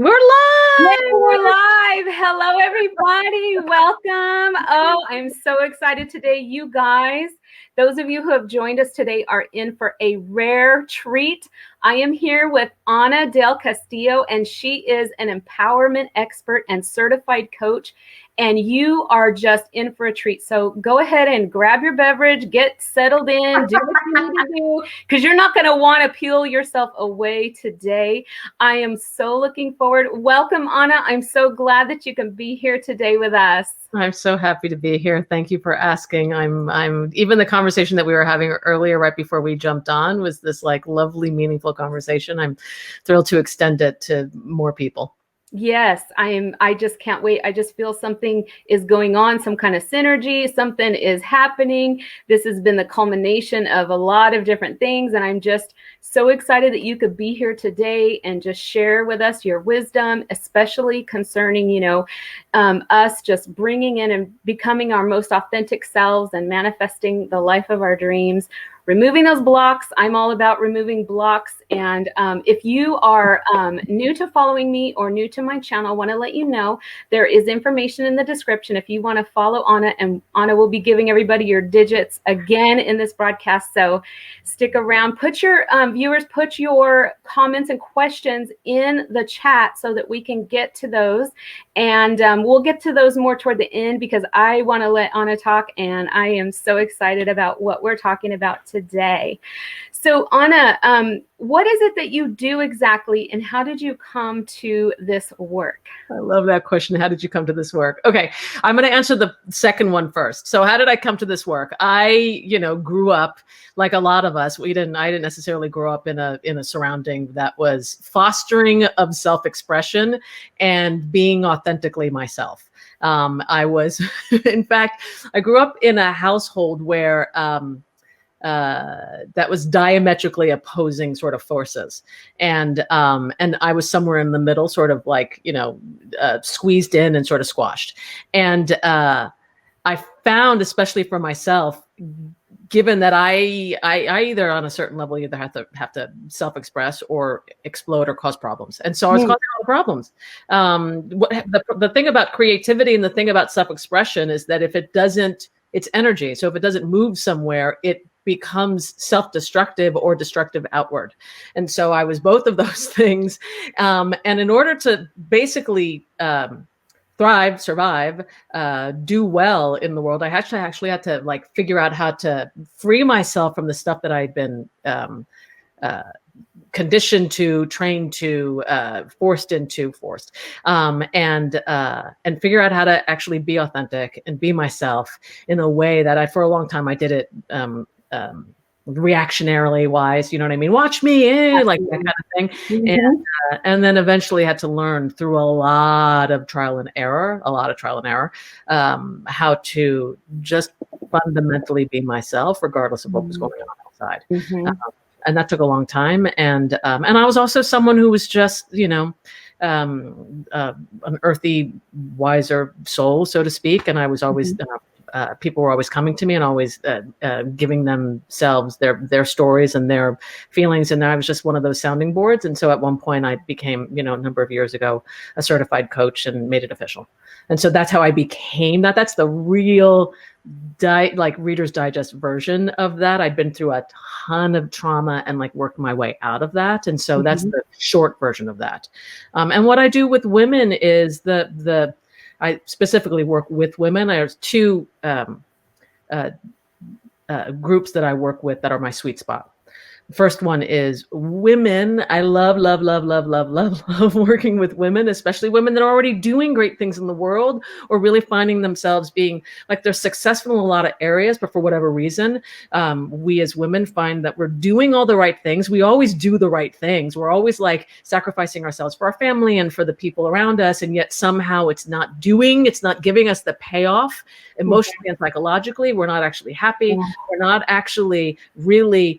We're Yay, live. we're live. Hello, everybody. Welcome. Oh, I'm so excited today, you guys. Those of you who have joined us today are in for a rare treat. I am here with Ana Del Castillo, and she is an empowerment expert and certified coach. And you are just in for a treat. So go ahead and grab your beverage, get settled in, do what you need to do, because you're not going to want to peel yourself away today. I am so looking forward. Welcome, Ana. I'm so glad that you can be here today with us. I'm so happy to be here. Thank you for asking. I'm even the conversation that we were having earlier, right before we jumped on, was this like lovely, meaningful conversation. I'm thrilled to extend it to more people. Yes, I just can't wait. I just feel something is going on, some kind of synergy, something is happening. This has been the culmination of a lot of different things. And I'm just so excited that you could be here today and just share with us your wisdom, especially concerning, us just bringing in and becoming our most authentic selves and manifesting the life of our dreams. Removing those blocks. I'm all about removing blocks. And if you are new to following me or new to my channel, I want to let you know there is information in the description if you want to follow Ana, and Ana will be giving everybody your digits again in this broadcast. So stick around. Put your viewers, put your comments and questions in the chat so that we can get to those. And we'll get to those more toward the end because I want to let Ana talk, and I am so excited about what we're talking about today. So Ana, what is it that you do exactly, and how did you come to this work? I love that question. How did you come to this work? Okay, I'm going to answer the second one first. So how did I come to this work? I, grew up like a lot of us. I didn't necessarily grow up in a surrounding that was fostering of self-expression and being authentically myself. I was, in fact, I grew up in a household where that was diametrically opposing sort of forces, and I was somewhere in the middle, sort of like squeezed in and sort of squashed. And I found, especially for myself, given that I either on a certain level either have to self-express or explode or cause problems, and so I was causing a lot of problems. The thing about creativity and the thing about self-expression is that if it doesn't, it's energy. So if it doesn't move somewhere, it becomes self-destructive or destructive outward. And so I was both of those things. And in order to basically thrive, survive, do well in the world, I actually had to like figure out how to free myself from the stuff that I'd been conditioned to, trained to, forced, and figure out how to actually be authentic and be myself in a way that for a long time I did it reactionarily wise, you know what I mean? Watch me, like that kind of thing. Mm-hmm. And then eventually had to learn through a lot of trial and error, how to just fundamentally be myself, regardless of what was going on outside. Mm-hmm. And that took a long time. And I was also someone who was just, an earthy, wiser soul, so to speak. And I was always, people were always coming to me and always giving themselves their stories and their feelings. And I was just one of those sounding boards. And so at one point I became, a number of years ago, a certified coach and made it official. And so that's how I became that. That's the real Reader's Digest version of that. I'd been through a ton of trauma and worked my way out of that. And so that's the short version of that. And what I do with women is I specifically work with women. There's two groups that I work with that are my sweet spot. First one is women. I love working with women, especially women that are already doing great things in the world or really finding themselves being like they're successful in a lot of areas, but for whatever reason, we as women find that we're doing all the right things. We always do the right things. We're always sacrificing ourselves for our family and for the people around us. And yet somehow it's not giving us the payoff emotionally and psychologically. We're not actually happy. We're not actually really,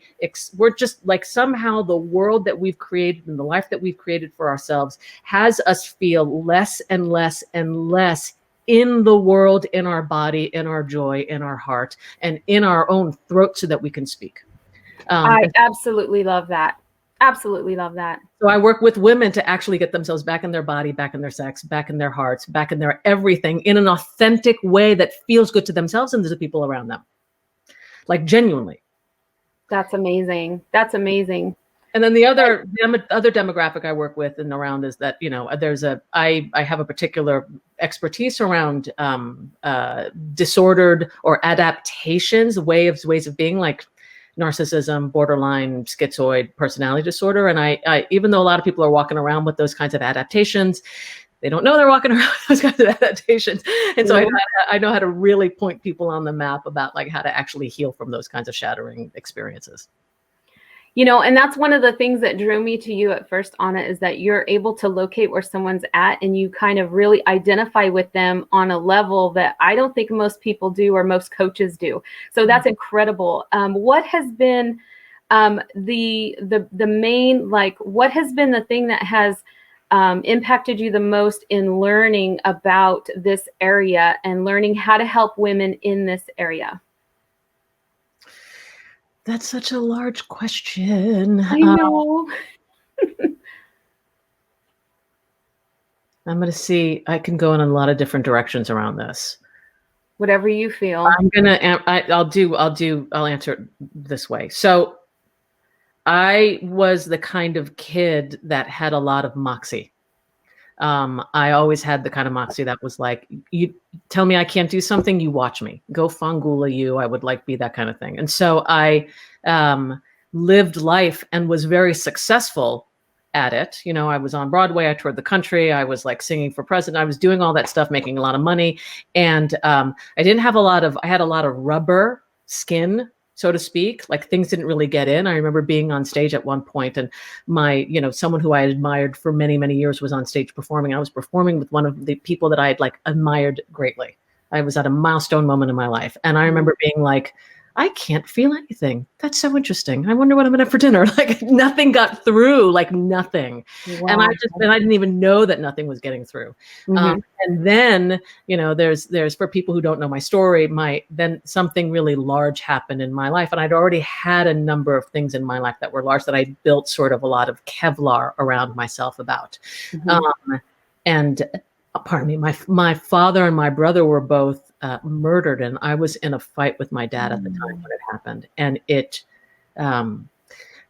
we're just somehow the world that we've created and the life that we've created for ourselves has us feel less and less and less in the world, in our body, in our joy, in our heart, and in our own throat so that we can speak. I absolutely love that. Absolutely love that. So I work with women to actually get themselves back in their body, back in their sex, back in their hearts, back in their everything in an authentic way that feels good to themselves and to the people around them. Like genuinely. That's amazing. That's amazing. And then the other demographic I work with and around is that, I have a particular expertise around disordered or adaptations, ways of being, like narcissism, borderline schizoid personality disorder. And I even though a lot of people are walking around with those kinds of adaptations, they don't know they're walking around with those kinds of adaptations. And so I know how to really point people on the map about like how to actually heal from those kinds of shattering experiences. And that's one of the things that drew me to you at first, Anna, is that you're able to locate where someone's at and you kind of really identify with them on a level that I don't think most people do or most coaches do. So that's incredible. What has been the main, like, what has been the thing that has impacted you the most in learning about this area and learning how to help women in this area? That's such a large question. I know. I'm going to see. I can go in a lot of different directions around this. Whatever you feel. I'll answer it this way. So I was the kind of kid that had a lot of moxie. I always had the kind of moxie that was like, you tell me I can't do something, you watch me. Go Fangula you. I would like be that kind of thing. And so I lived life and was very successful at it. I was on Broadway, I toured the country, I was like singing for president, I was doing all that stuff, making a lot of money. And I had a lot of rubber skin, so to speak, like things didn't really get in. I remember being on stage at one point and someone who I admired for many, many years was on stage performing. I was performing with one of the people that I had like admired greatly. I was at a milestone moment in my life. And I remember being like, I can't feel anything. That's so interesting. I wonder what I'm going to have for dinner. Like nothing got through, like nothing. Wow. And I didn't even know that nothing was getting through. Mm-hmm. And then, there's for people who don't know my story, then something really large happened in my life. And I'd already had a number of things in my life that were large that I built sort of a lot of Kevlar around myself about. Mm-hmm. Pardon me, my father and my brother were both murdered, and I was in a fight with my dad at the time when it happened. And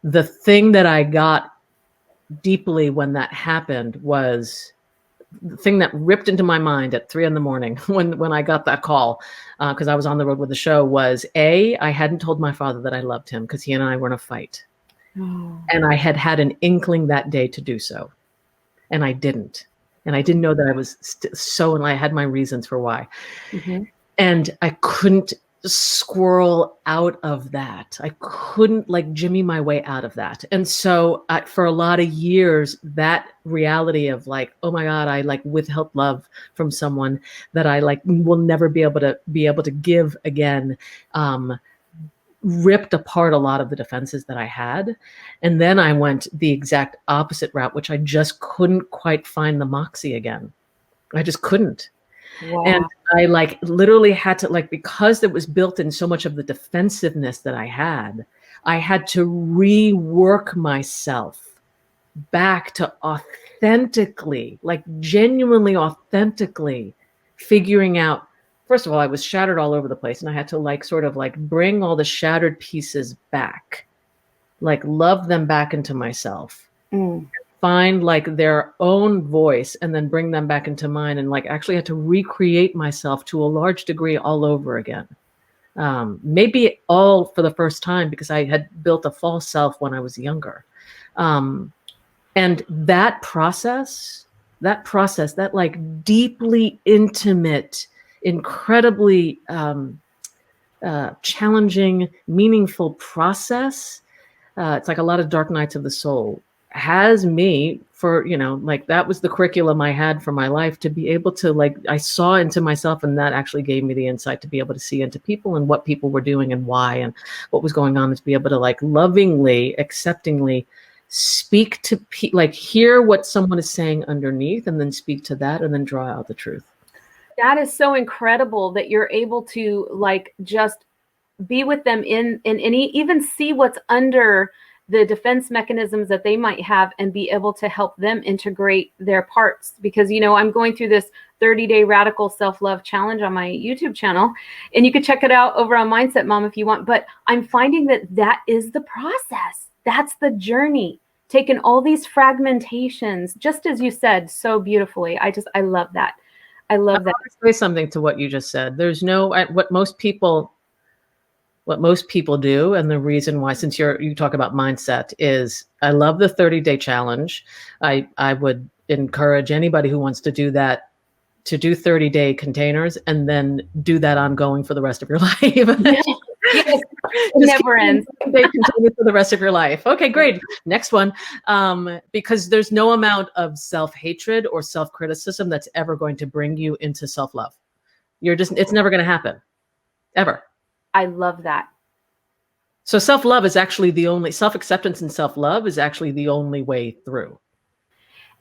the thing that I got deeply when that happened was the thing that ripped into my mind at 3 a.m. when I got that call, because I was on the road with the show, was I hadn't told my father that I loved him because he and I were in a fight. Oh. And I had an inkling that day to do so. And I didn't. And I didn't know that I was and I had my reasons for why. Mm-hmm. And I couldn't squirrel out of that. I couldn't like Jimmy my way out of that. And so for a lot of years, that reality of like, oh my God, I like withheld love from someone that I like will never be able to give again, ripped apart a lot of the defenses that I had. And then I went the exact opposite route, which I just couldn't quite find the moxie again. I just couldn't. Wow. And I like literally had to because it was built in so much of the defensiveness that I had to rework myself back to authentically, like genuinely authentically figuring out. First of all, I was shattered all over the place, and I had to bring all the shattered pieces back, love them back into myself, find their own voice, and then bring them back into mine, and actually had to recreate myself to a large degree all over again. Maybe all for the first time because I had built a false self when I was younger. And that process, that deeply intimate, incredibly challenging, meaningful process. It's like a lot of dark nights of the soul has me for, that was the curriculum I had for my life to be able to I saw into myself, and that actually gave me the insight to be able to see into people and what people were doing and why and what was going on, and to be able to lovingly, acceptingly speak to hear what someone is saying underneath, and then speak to that, and then draw out the truth. That is so incredible that you're able to just be with them in even see what's under the defense mechanisms that they might have and be able to help them integrate their parts. Because, you know, I'm going through this 30-day radical self-love challenge on my YouTube channel, and you can check it out over on Mindset Mom if you want. But I'm finding that that is the process. That's the journey. Taking all these fragmentations, just as you said so beautifully. I love that. I love that. I want to say something to what you just said. There's no, what most people do, and the reason why, since you talk about mindset, is I love the 30-day challenge. I would encourage anybody who wants to do that to do 30-day containers and then do that ongoing for the rest of your life. Yes. It never ends. They continue for the rest of your life. Okay, great. Next one. Because there's no amount of self-hatred or self-criticism that's ever going to bring you into self-love. It's never going to happen. Ever. I love that. So self-love is actually self-acceptance and self-love is actually the only way through.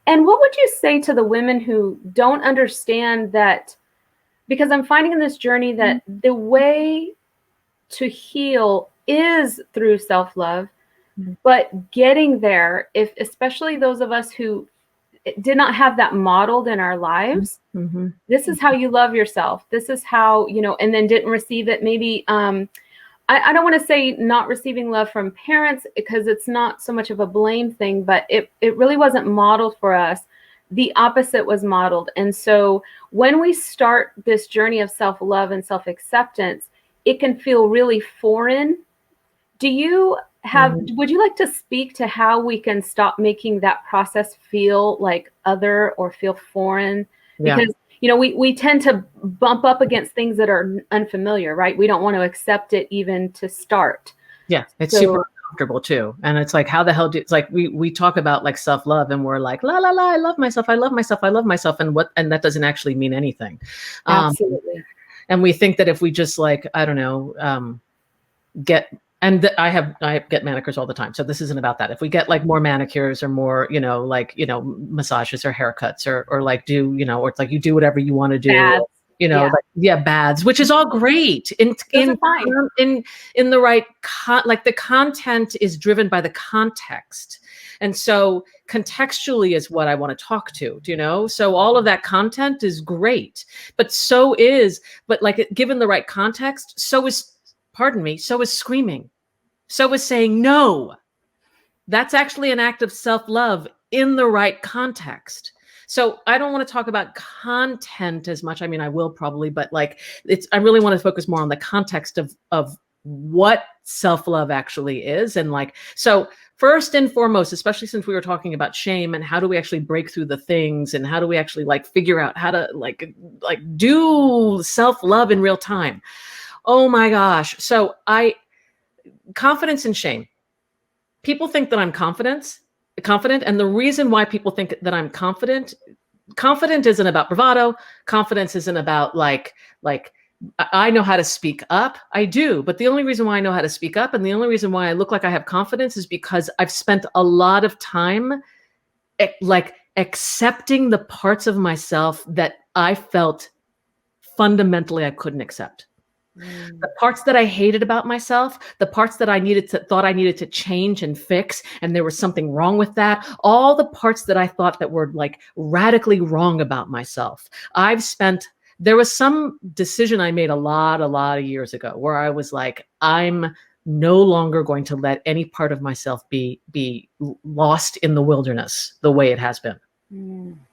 And what would you say to the women who don't understand that? Because I'm finding in this journey that the way to heal is through self-love, but getting there, especially those of us who did not have that modeled in our lives, this is how you love yourself. This is how, you know, and then didn't receive it. Maybe, I don't want to say not receiving love from parents, because it's not so much of a blame thing, but it really wasn't modeled for us. The opposite was modeled. And so when we start this journey of self-love and self-acceptance, it can feel really foreign. Do you have, would you like to speak to how we can stop making that process feel like other or feel foreign? Because, you know, we tend to bump up against things that are unfamiliar, right? We don't want to accept it even to start. Yeah, it's super uncomfortable too. And it's like, how the hell it's like, we talk about like self-love and we're like, la, la, la, I love myself. I love myself. I love myself. And that doesn't actually mean anything. Absolutely. And we think that if we just like, I don't know, I get manicures all the time. So this isn't about that. If we get like more manicures or more, you know, like, you know, massages or haircuts or like do, you know, or it's like you do whatever you want to do, baths. You know, baths, which is all great in the right, like the content is driven by the context. And so contextually is what I want to talk to, you know? So all of that content is great, but like given the right context, so is screaming. So is saying no. That's actually an act of self-love in the right context. So I don't want to talk about content as much. I mean, I will probably, but like I really want to focus more on the context of what self-love actually is. And like, so first and foremost, especially since we were talking about shame and how do we actually break through the things and how do we actually like figure out how to like do self-love in real time. Oh my gosh. So confidence and shame. People think that I'm confident. And the reason why people think that I'm confident isn't about bravado. Confidence isn't about like I know how to speak up. I do. But the only reason why I know how to speak up and the only reason why I look like I have confidence is because I've spent a lot of time like accepting the parts of myself that I felt fundamentally I couldn't accept. The parts that I hated about myself, the parts that thought I needed to change and fix, and there was something wrong with that, all the parts that I thought that were like radically wrong about myself. There was some decision I made a lot of years ago where I was like, I'm no longer going to let any part of myself be lost in the wilderness the way it has been.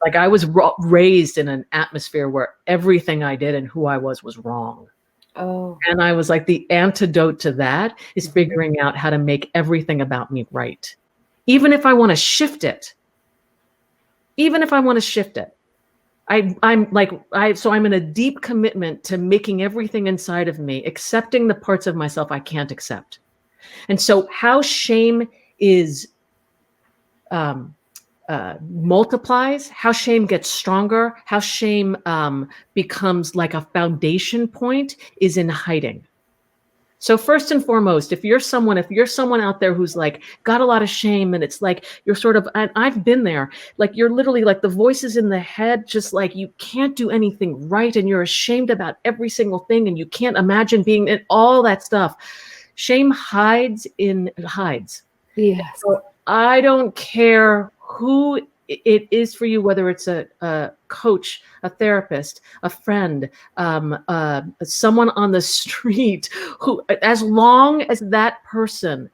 Like I was raised in an atmosphere where everything I did and who I was wrong. Oh. And I was like, the antidote to that is figuring out how to make everything about me right. Even if I want to shift it. So I'm in a deep commitment to making everything inside of me, accepting the parts of myself I can't accept. And so how shame is multiplies, how shame gets stronger, how shame becomes like a foundation point is in hiding. So first and foremost, if you're someone out there who's like got a lot of shame and it's like you're sort of, and I've been there, like you're literally like the voices in the head, just like you can't do anything right and you're ashamed about every single thing and you can't imagine being in all that stuff. Shame hides. Yes. So I don't care who it is for you, whether it's a coach, a therapist, a friend, someone on the street, who, as long as that person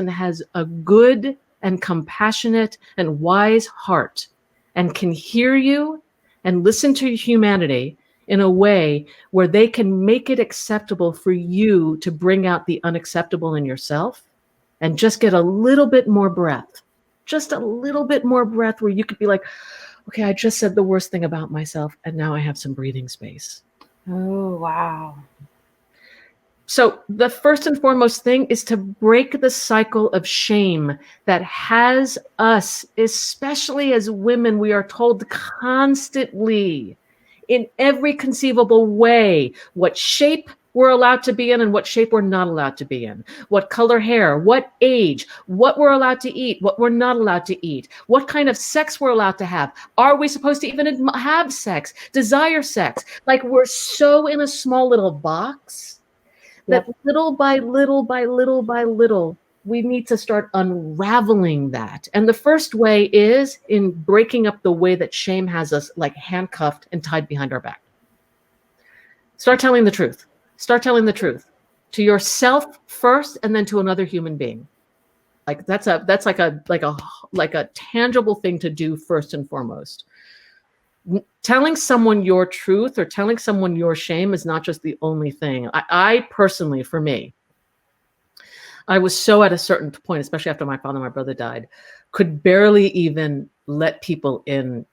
has a good and compassionate and wise heart and can hear you and listen to your humanity in a way where they can make it acceptable for you to bring out the unacceptable in yourself and just get a little bit more breath, just a little bit more breath where you could be like, okay, I just said the worst thing about myself and now I have some breathing space. Oh, wow. So the first and foremost thing is to break the cycle of shame that has us, especially as women, we are told constantly in every conceivable way what shape we're allowed to be in and what shape we're not allowed to be in, what color hair, what age, what we're allowed to eat, what we're not allowed to eat, what kind of sex we're allowed to have. Are we supposed to even have sex, desire sex? Like, we're so in a small little box that little by little by little by little, we need to start unraveling that. And the first way is in breaking up the way that shame has us like handcuffed and tied behind our back. Start telling the truth. Start telling the truth to yourself first, and then to another human being. Like that's like a tangible thing to do first and foremost. Telling someone your truth or telling someone your shame is not just the only thing. I personally, for me, I was so at a certain point, especially after my father and my brother died, could barely even let people in.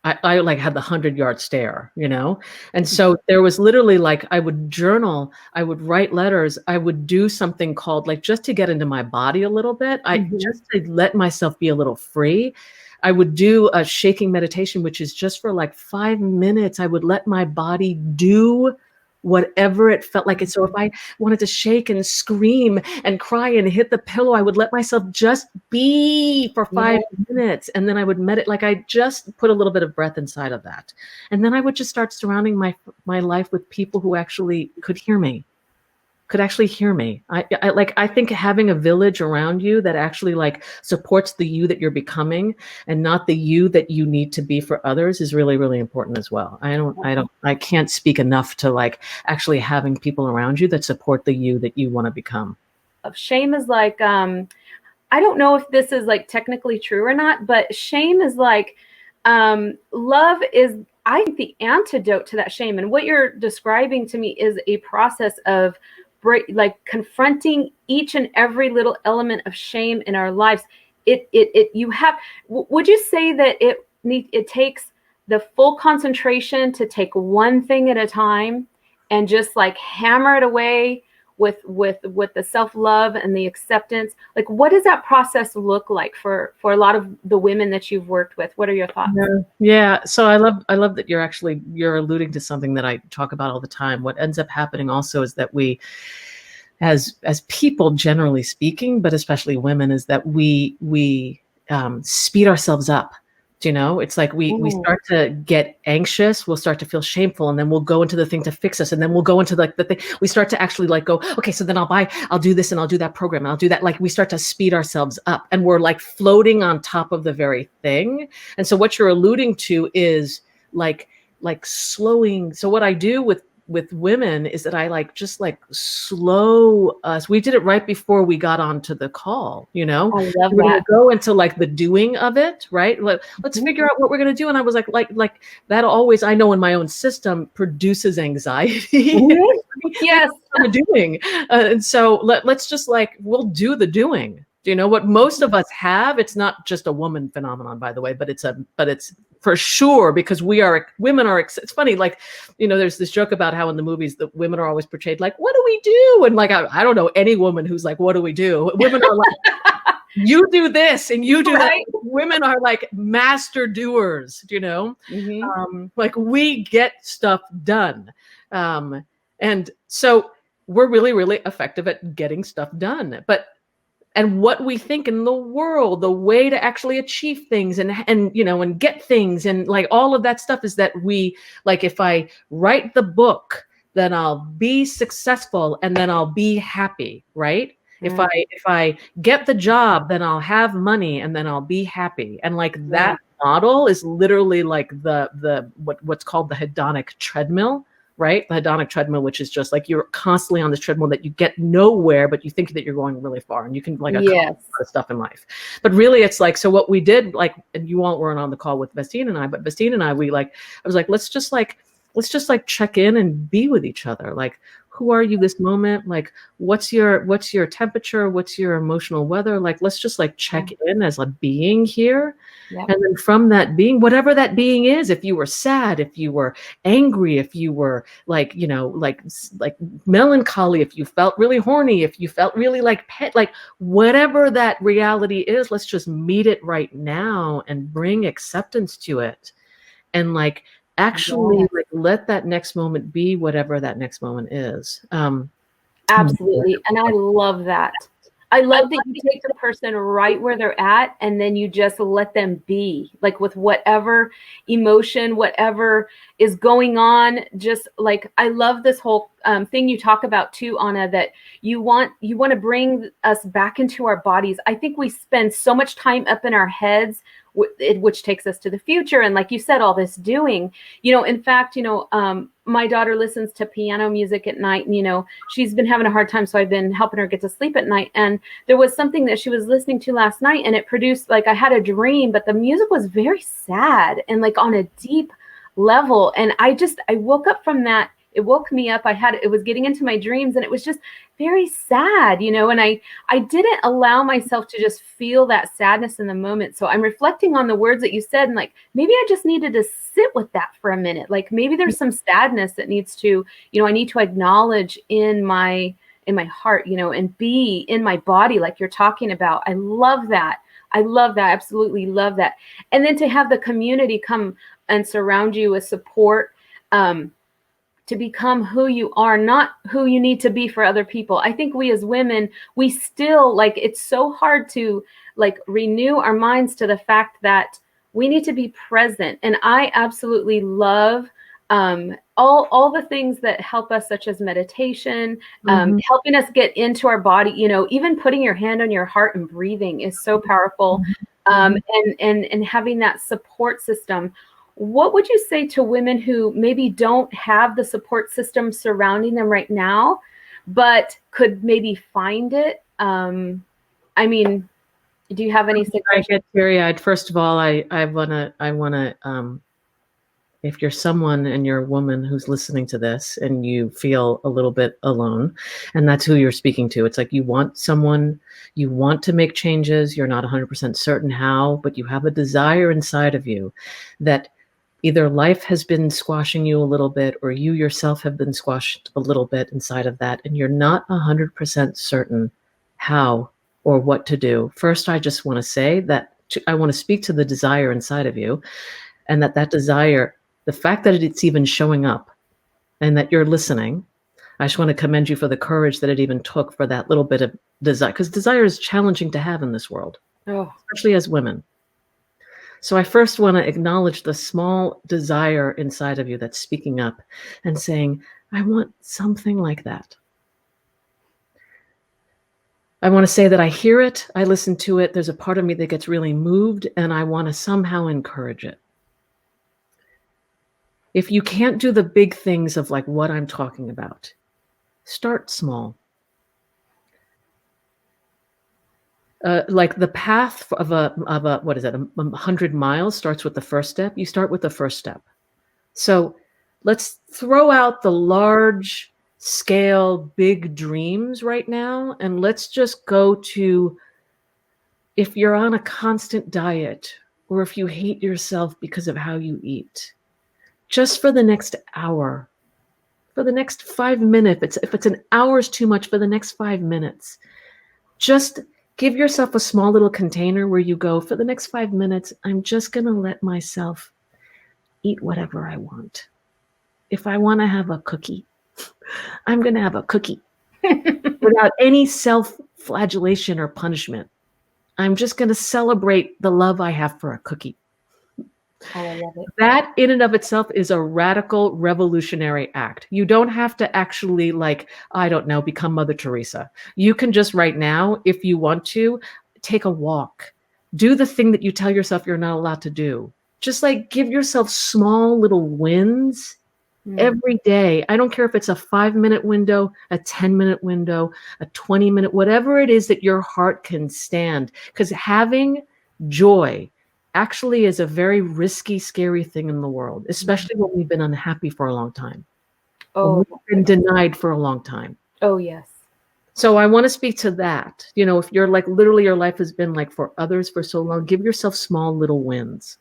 I like had the 100-yard stare, you know? And so there was literally like, I would journal, I would write letters, I would do something called like, just to get into my body a little bit, just to let myself be a little free. I would do a shaking meditation, which is just for like 5 minutes. I would let my body do whatever it felt like. And so if I wanted to shake and scream and cry and hit the pillow, I would let myself just be for 5 minutes. And then I would meditate, like I just put a little bit of breath inside of that. And then I would just start surrounding my life with people who actually could hear me. I think having a village around you that actually like supports the you that you're becoming and not the you that you need to be for others is really, really important as well. I can't speak enough to like actually having people around you that support the you that you want to become. Shame is like, I don't know if this is like technically true or not, but shame is like, love is, I think, the antidote to that shame. And what you're describing to me is a process of like confronting each and every little element of shame in our lives. Would you say that it takes the full concentration to take one thing at a time and just like hammer it away with the self-love and the acceptance? Like, what does that process look like for a lot of the women that you've worked with? What are your thoughts? Yeah. So I love that you're alluding to something that I talk about all the time. What ends up happening also is that we, as people generally speaking, but especially women, is that we speed ourselves up. You know, it's like we start to get anxious, we'll start to feel shameful, and then we'll go into the thing to fix us, and then we'll go into like the thing. We start to actually like go, okay, so then I'll do this and I'll do that program and I'll do that. Like we start to speed ourselves up, and we're like floating on top of the very thing. And so what you're alluding to is like slowing. So what I do with women is that I like just like slow us. We did it right before we got onto the call, you know. I love we're that. gonna go into like the doing of it, right? Let's figure out what we're gonna do. And I was like that always, I know in my own system, produces anxiety. Yes. I'm doing. And so let's just like, we'll do the doing. Do you know what most of us have? It's not just a woman phenomenon, by the way, but it's for sure, because women are, it's funny, like, you know, there's this joke about how in the movies, the women are always portrayed like, what do we do? And like, I don't know any woman who's like, what do we do? Women are like, you do this and you do that. Women are like master doers, you know? Like we get stuff done. And so we're really, really effective at getting stuff done. And what we think in the world, the way to actually achieve things and you know, and get things and like all of that stuff is that we, like, if I write the book, then I'll be successful and then I'll be happy, right? If I get the job, then I'll have money and then I'll be happy. And like that model is literally like the what's called the hedonic treadmill, right? The hedonic treadmill, which is just like you're constantly on this treadmill that you get nowhere, but you think that you're going really far and you can like accomplish a lot of stuff in life. But really it's like, so what we did, like, and you all weren't on the call with Vesteen and I, but Vesteen and I, I was like, let's just check in and be with each other. Like, who are you this moment? Like, what's your temperature? What's your emotional weather? Like, let's just like check in as a being here. Yep. And then from that being, whatever that being is, if you were sad, if you were angry, if you were like, you know, like melancholy, if you felt really horny, if you felt really like like whatever that reality is, let's just meet it right now and bring acceptance to it. And like, actually like let that next moment be whatever that next moment is. Absolutely. And I love that. I love that you take the person right where they're at and then you just let them be, like with whatever emotion, whatever is going on. Just like, I love this whole thing you talk about too, Anna, that you want to bring us back into our bodies. I think we spend so much time up in our heads, which takes us to the future. And like you said, all this doing, you know, in fact, you know, my daughter listens to piano music at night and, you know, she's been having a hard time. So I've been helping her get to sleep at night. And there was something that she was listening to last night and it produced, like, I had a dream, but the music was very sad and like on a deep level. And I woke up from that. It woke me up. It was getting into my dreams and it was just very sad, you know, and I didn't allow myself to just feel that sadness in the moment. So I'm reflecting on the words that you said and like, maybe I just needed to sit with that for a minute. Like maybe there's some sadness that needs to, you know, I need to acknowledge in my heart, you know, and be in my body like you're talking about. I love that. I love that. Absolutely love that. And then to have the community come and surround you with support, to become who you are, not who you need to be for other people. I think we as women, we still like, it's so hard to like renew our minds to the fact that we need to be present. And I absolutely love all the things that help us, such as meditation, helping us get into our body, you know, even putting your hand on your heart and breathing is so powerful. And having that support system. What would you say to women who maybe don't have the support system surrounding them right now, but could maybe find it? I mean, do you have any suggestions? I get teary-eyed. First of all, I wanna, if you're someone and you're a woman who's listening to this and you feel a little bit alone, and that's who you're speaking to, it's like you want someone, you want to make changes, you're not 100% certain how, but you have a desire inside of you that either life has been squashing you a little bit or you yourself have been squashed a little bit inside of that, and you're not 100% certain how or what to do. First, I just want to say that I want to speak to the desire inside of you, and that desire, the fact that it's even showing up and that you're listening, I just want to commend you for the courage that it even took for that little bit of desire, because desire is challenging to have in this world, especially as women. So I first want to acknowledge the small desire inside of you that's speaking up and saying, I want something like that. I want to say that I hear it, I listen to it, there's a part of me that gets really moved, and I want to somehow encourage it. If you can't do the big things of like what I'm talking about, start small. Like the path of a what is it, 100 miles starts with the first step. You start with the first step. So let's throw out the large scale, big dreams right now. And let's just go to, if you're on a constant diet, or if you hate yourself because of how you eat, just for the next hour, for the next 5 minutes, if it's an hour is too much, for the next 5 minutes, just give yourself a small little container where you go, for the next 5 minutes, I'm just going to let myself eat whatever I want. If I want to have a cookie, I'm going to have a cookie without any self-flagellation or punishment. I'm just going to celebrate the love I have for a cookie. Oh, I love it. That in and of itself is a radical revolutionary act. You don't have to actually, like, I don't know, become Mother Teresa. You can just right now, if you want to, take a walk. Do the thing that you tell yourself you're not allowed to do. Just like give yourself small little wins every day. I don't care if it's a 5-minute window, a 10-minute window, a 20-minute, whatever it is that your heart can stand. Because having joy actually is a very risky, scary thing in the world, especially when we've been unhappy for a long time. When Oh, we've been denied for a long time. oh, yes. So I want to speak to that. You know, if you're like literally your life has been like for others for so long, give yourself small little wins.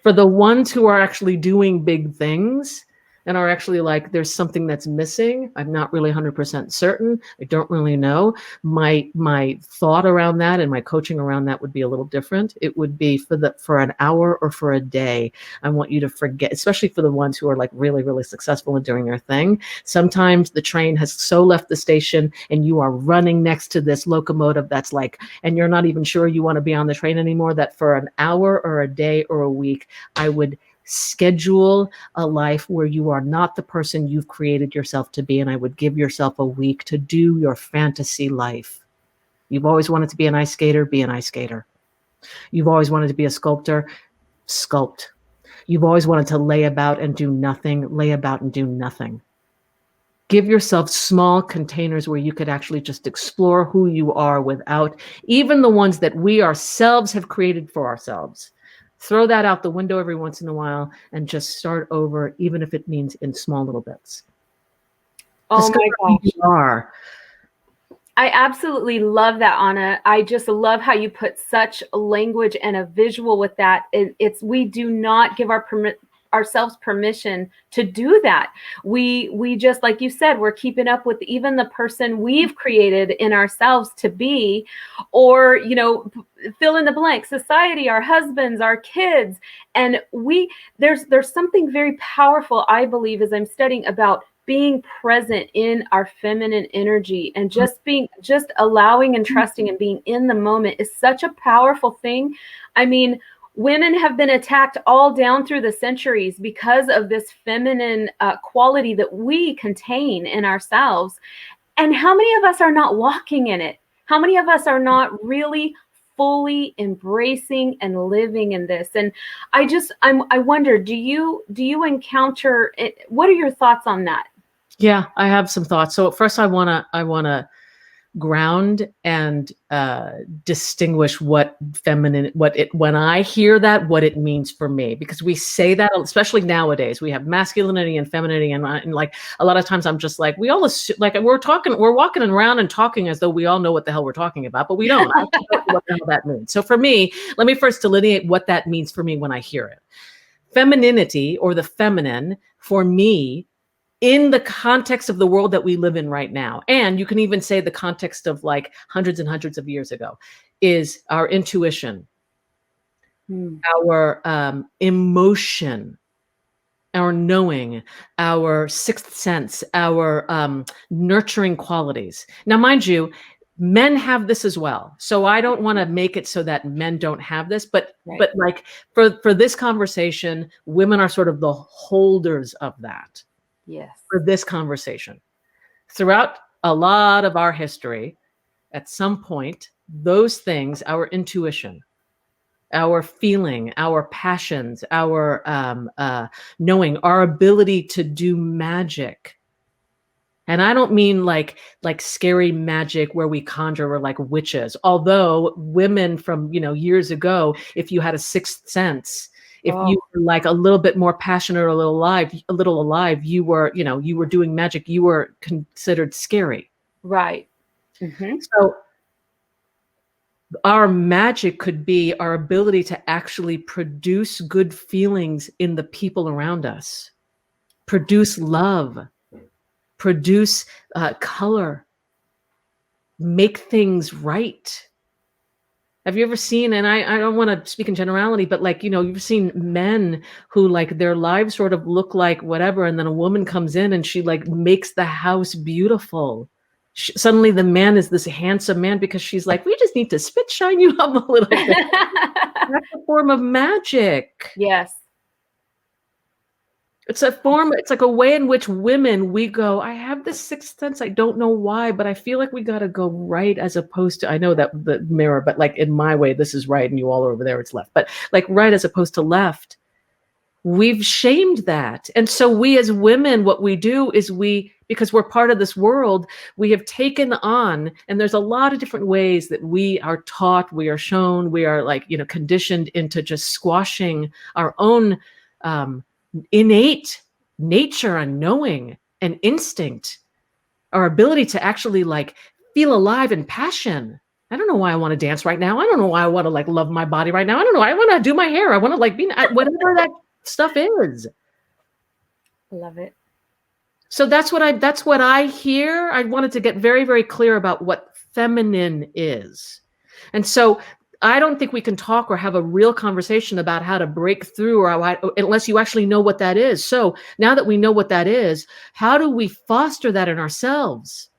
For the ones who are actually doing big things and are actually like, there's something that's missing. I'm not really 100% certain. I don't really know. My thought around that and my coaching around that would be a little different. It would be for an hour or for a day. I want you to forget, especially for the ones who are like really, really successful in doing their thing. Sometimes the train has so left the station and you are running next to this locomotive that's like, and you're not even sure you want to be on the train anymore, that for an hour or a day or a week, I would schedule a life where you are not the person you've created yourself to be. And I would give yourself a week to do your fantasy life. You've always wanted to be an ice skater, be an ice skater. You've always wanted to be a sculptor, sculpt. You've always wanted to lay about and do nothing, lay about and do nothing. Give yourself small containers where you could actually just explore who you are without even the ones that we ourselves have created for ourselves. Throw that out the window every once in a while and just start over, even if it means in small little bits. Oh my gosh. You are. I absolutely love that, Anna. I just love how you put such language and a visual with that. We do not give ourselves permission to do that. We just, like you said, we're keeping up with even the person we've created in ourselves to be, or, you know, fill in the blank, society, our husbands, our kids. And there's something very powerful, I believe, as I'm studying about being present in our feminine energy and just allowing and trusting and being in the moment is such a powerful thing. I mean, women have been attacked all down through the centuries because of this feminine quality that we contain in ourselves. And how many of us are not walking in it? How many of us are not really fully embracing and living in this? And I wonder, do you encounter it? What are your thoughts on that? Yeah, I have some thoughts. So first I want to ground and distinguish when I hear that, what it means for me, because we say that, especially nowadays, we have masculinity and femininity, and like a lot of times I'm just like, we all assume, like we're walking around and talking as though we all know what the hell we're talking about, but we don't. I don't know what the hell that means. So for me, let me first delineate what that means for me when I hear it. Femininity, or the feminine, for me, in the context of the world that we live in right now, and you can even say the context of like hundreds and hundreds of years ago, is our intuition, our emotion, our knowing, our sixth sense, our nurturing qualities. Now, mind you, men have this as well. So I don't want to make it so that men don't have this, but like for this conversation, women are sort of the holders of that. Yes. For this conversation. Throughout a lot of our history, at some point, those things, our intuition, our feeling, our passions, our knowing, our ability to do magic. And I don't mean like scary magic where we conjure or like witches. Although women from, years ago, if you had a sixth sense, if you were like a little bit more passionate or a little alive, you were doing magic, you were considered scary. Right. Mm-hmm. So our magic could be our ability to actually produce good feelings in the people around us, produce love, produce color, make things right. Have you ever seen, and I don't want to speak in generality, but like, you've seen men who like their lives sort of look like whatever, and then a woman comes in and she like makes the house beautiful. suddenly the man is this handsome man because she's like, we just need to spit shine you up a little bit. That's a form of magic. Yes. It's a form, it's like a way in which women, we go, I have this sixth sense. I don't know why, but I feel like we got to go right as opposed to, I know that the mirror, but like in my way, this is right and you all are over there, it's left. But like right as opposed to left, we've shamed that. And so we as women, what we do is because we're part of this world, we have taken on, and there's a lot of different ways that we are taught, we are shown, we are like, conditioned into just squashing our own innate nature and knowing and instinct, our ability to actually like feel alive and passion. I don't know why I want to dance right now. I don't know why I want to like love my body right now. I don't know. I want to do my hair. I want to like be whatever that stuff is. Love it. So that's what I hear. I wanted to get very, very clear about what feminine is. And so I don't think we can talk or have a real conversation about how to break through unless you actually know what that is. So now that we know what that is, how do we foster that in ourselves?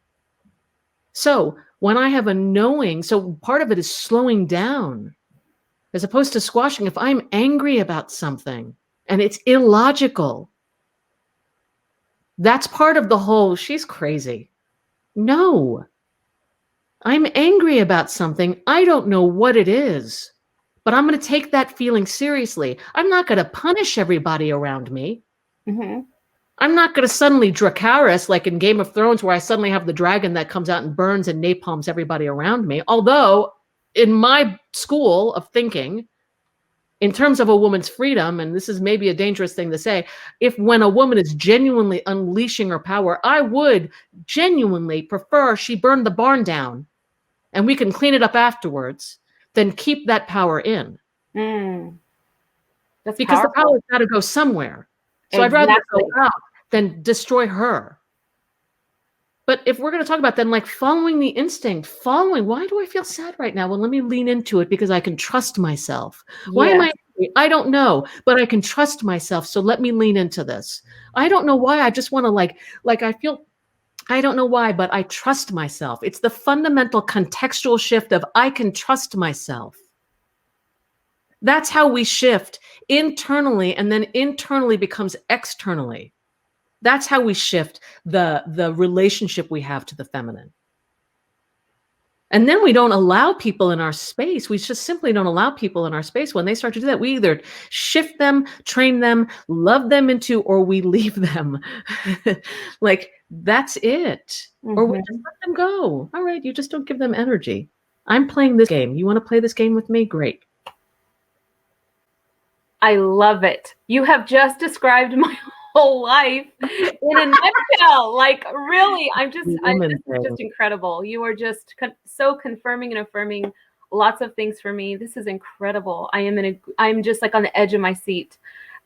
So when I have a knowing, so part of it is slowing down as opposed to squashing. If I'm angry about something and it's illogical, that's part of the whole, she's crazy. No. I'm angry about something. I don't know what it is, but I'm going to take that feeling seriously. I'm not going to punish everybody around me. Mm-hmm. I'm not going to suddenly Dracarys, like in Game of Thrones, where I suddenly have the dragon that comes out and burns and napalms everybody around me. Although in my school of thinking, in terms of a woman's freedom, and this is maybe a dangerous thing to say, when a woman is genuinely unleashing her power, I would genuinely prefer she burn the barn down and we can clean it up afterwards, then keep that power in. That's because powerful. the power's got to go somewhere. So I'd rather go out than destroy her. But if we're going to talk about then like following the instinct, why do I feel sad right now? Well, let me lean into it because I can trust myself. Why am I angry? I don't know, but I can trust myself. So let me lean into this. I don't know why. I just want to like I feel, I don't know why, but I trust myself. It's the fundamental contextual shift of I can trust myself. That's how we shift internally, and then internally becomes externally. That's how we shift the relationship we have to the feminine. And then we don't allow people in our space. We just simply don't allow people in our space. When they start to do that, we either shift them, train them, love them into, or we leave them. Like, that's it. Mm-hmm. Or we just let them go. All right, you just don't give them energy. I'm playing this game. You want to play this game with me? Great. I love it. You have just described my whole life in a nutshell. Like, really, this is just incredible. You are just so confirming and affirming lots of things for me. This is incredible. I'm just like on the edge of my seat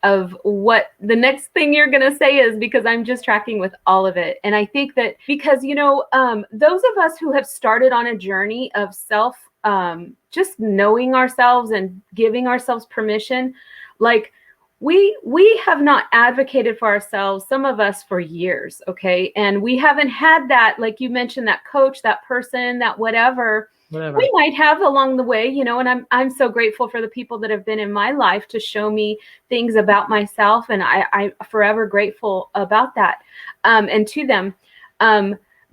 of what the next thing you're going to say is, because I'm just tracking with all of it. And I think that because, those of us who have started on a journey of self, just knowing ourselves and giving ourselves permission, like we have not advocated for ourselves, some of us, for years. Okay. And we haven't had that, like you mentioned, that coach, that person, that whatever. We might have along the way, and I'm so grateful for the people that have been in my life to show me things about myself. And I'm forever grateful about that, and to them.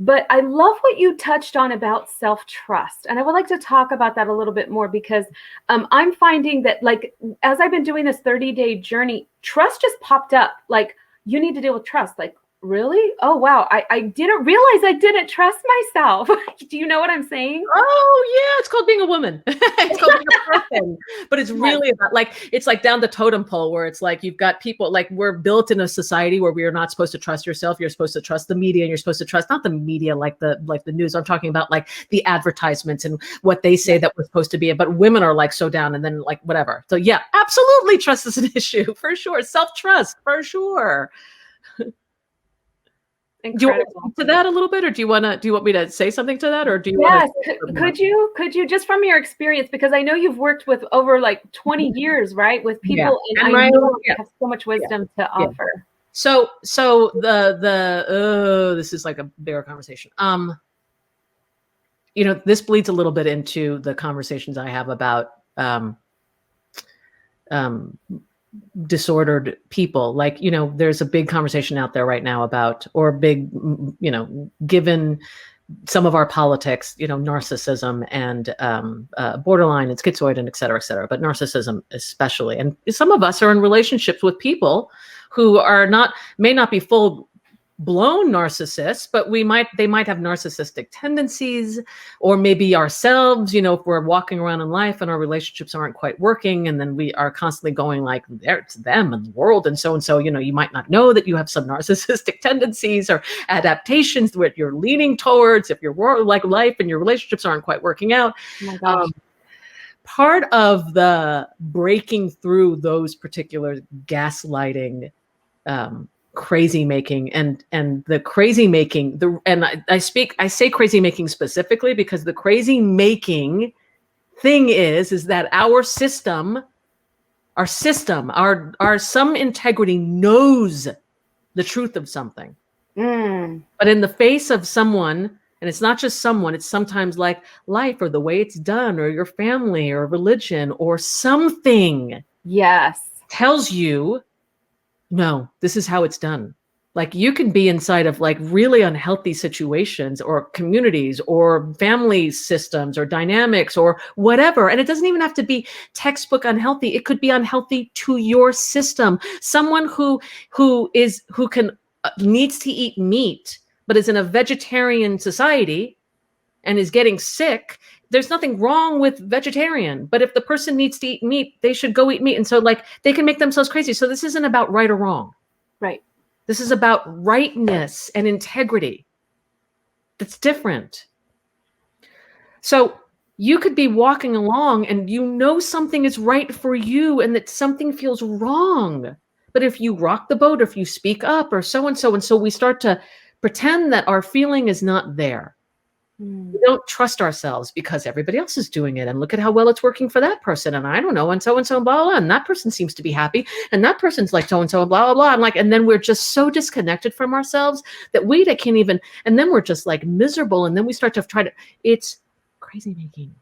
But I love what you touched on about self-trust. And I would like to talk about that a little bit more, because I'm finding that, like, as I've been doing this 30-day journey, trust just popped up. Like, you need to deal with trust. Like, really? Oh, wow. I didn't realize I didn't trust myself. Do you know what I'm saying? Oh, yeah. It's called being a woman. It's called being a person. But it's really about, like, it's like down the totem pole, where it's like you've got people, like, we're built in a society where we are not supposed to trust yourself. You're supposed to trust the media, and you're supposed to trust not the media like the news. I'm talking about like the advertisements and what they say that we're supposed to be. But women are like so down, and then like whatever. So yeah, absolutely, trust is an issue for sure. Self-trust for sure. Incredible. Do you want to speak to that a little bit, or do you want me to say something to that, or do you? Yes. Could you just from your experience, because I know you've worked with over like 20 years, right, with people, and I know you have so much wisdom to offer. So this is like a bigger conversation. this bleeds a little bit into the conversations I have about disordered people. Like, there's a big conversation out there right now about, or big, given some of our politics, narcissism and borderline and schizoid and et cetera, but narcissism especially. And some of us are in relationships with people who may not be full blown narcissists, but they might have narcissistic tendencies, or maybe ourselves, if we're walking around in life and our relationships aren't quite working, and then we are constantly going like, it's them and the world and so, you might not know that you have some narcissistic tendencies or adaptations that you're leaning towards if your like life and your relationships aren't quite working out. Oh my gosh. Part of the breaking through those particular gaslighting, crazy making and the crazy making, I say crazy making specifically because the crazy making thing is that our system, our some integrity knows the truth of something. But in the face of someone, and it's not just someone, it's sometimes like life or the way it's done or your family or religion or something, tells you, no, this is how it's done. Like, you can be inside of like really unhealthy situations or communities or family systems or dynamics or whatever. And it doesn't even have to be textbook unhealthy. It could be unhealthy to your system. Someone who needs to eat meat, but is in a vegetarian society and is getting sick. There's nothing wrong with vegetarian, but if the person needs to eat meat, they should go eat meat. And so like they can make themselves crazy. So this isn't about right or wrong. Right. This is about rightness and integrity. That's different. So you could be walking along and something is right for you and that something feels wrong. But if you rock the boat, or if you speak up or so and so, we start to pretend that our feeling is not there. We don't trust ourselves because everybody else is doing it. And look at how well it's working for that person. And I don't know, and so, blah, blah. And that person seems to be happy. And that person's like so, and blah, blah, blah. I'm like, and then we're just so disconnected from ourselves that they can't even, and then we're just like miserable. And then we start to it's crazy making.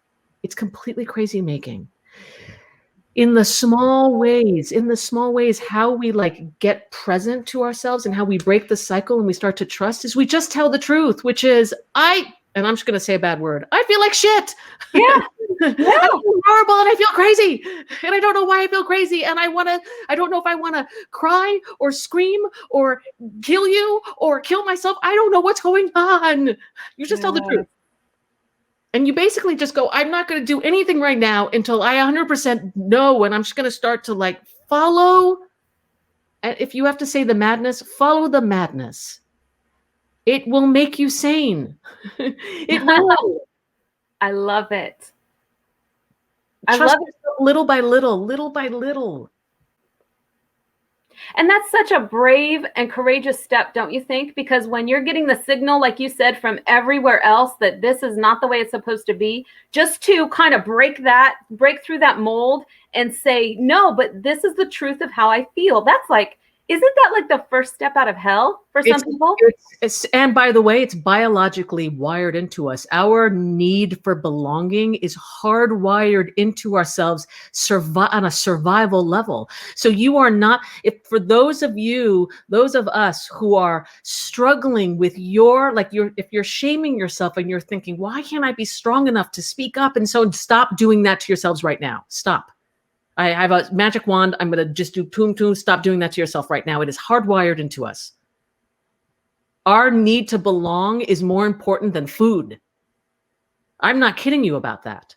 It's completely crazy making. In the small ways, how we like get present to ourselves and how we break the cycle and we start to trust is we just tell the truth, which is and I'm just going to say a bad word. I feel like shit. Yeah. I feel horrible and I feel crazy. And I don't know why I feel crazy. And I don't know if I want to cry or scream or kill you or kill myself. I don't know what's going on. You just tell the truth. And you basically just go, I'm not going to do anything right now until I 100% know. And I'm just going to start to like follow. And if you have to say the madness, follow the madness. It will make you sane. It will. I love it. I love it. Little by little. And that's such a brave and courageous step, don't you think? Because when you're getting the signal, like you said, from everywhere else that this is not the way it's supposed to be, just to kind of break through that mold and say, no, but this is the truth of how I feel. That's like, isn't that like the first step out of hell for some people? And by the way, it's biologically wired into us. Our need for belonging is hardwired into ourselves on a survival level. So you are not, for those of us who are struggling with if you're shaming yourself and you're thinking, why can't I be strong enough to speak up? And so stop doing that to yourselves right now. Stop. I have a magic wand. I'm going to just do toom. Stop doing that to yourself right now. It is hardwired into us. Our need to belong is more important than food. I'm not kidding you about that.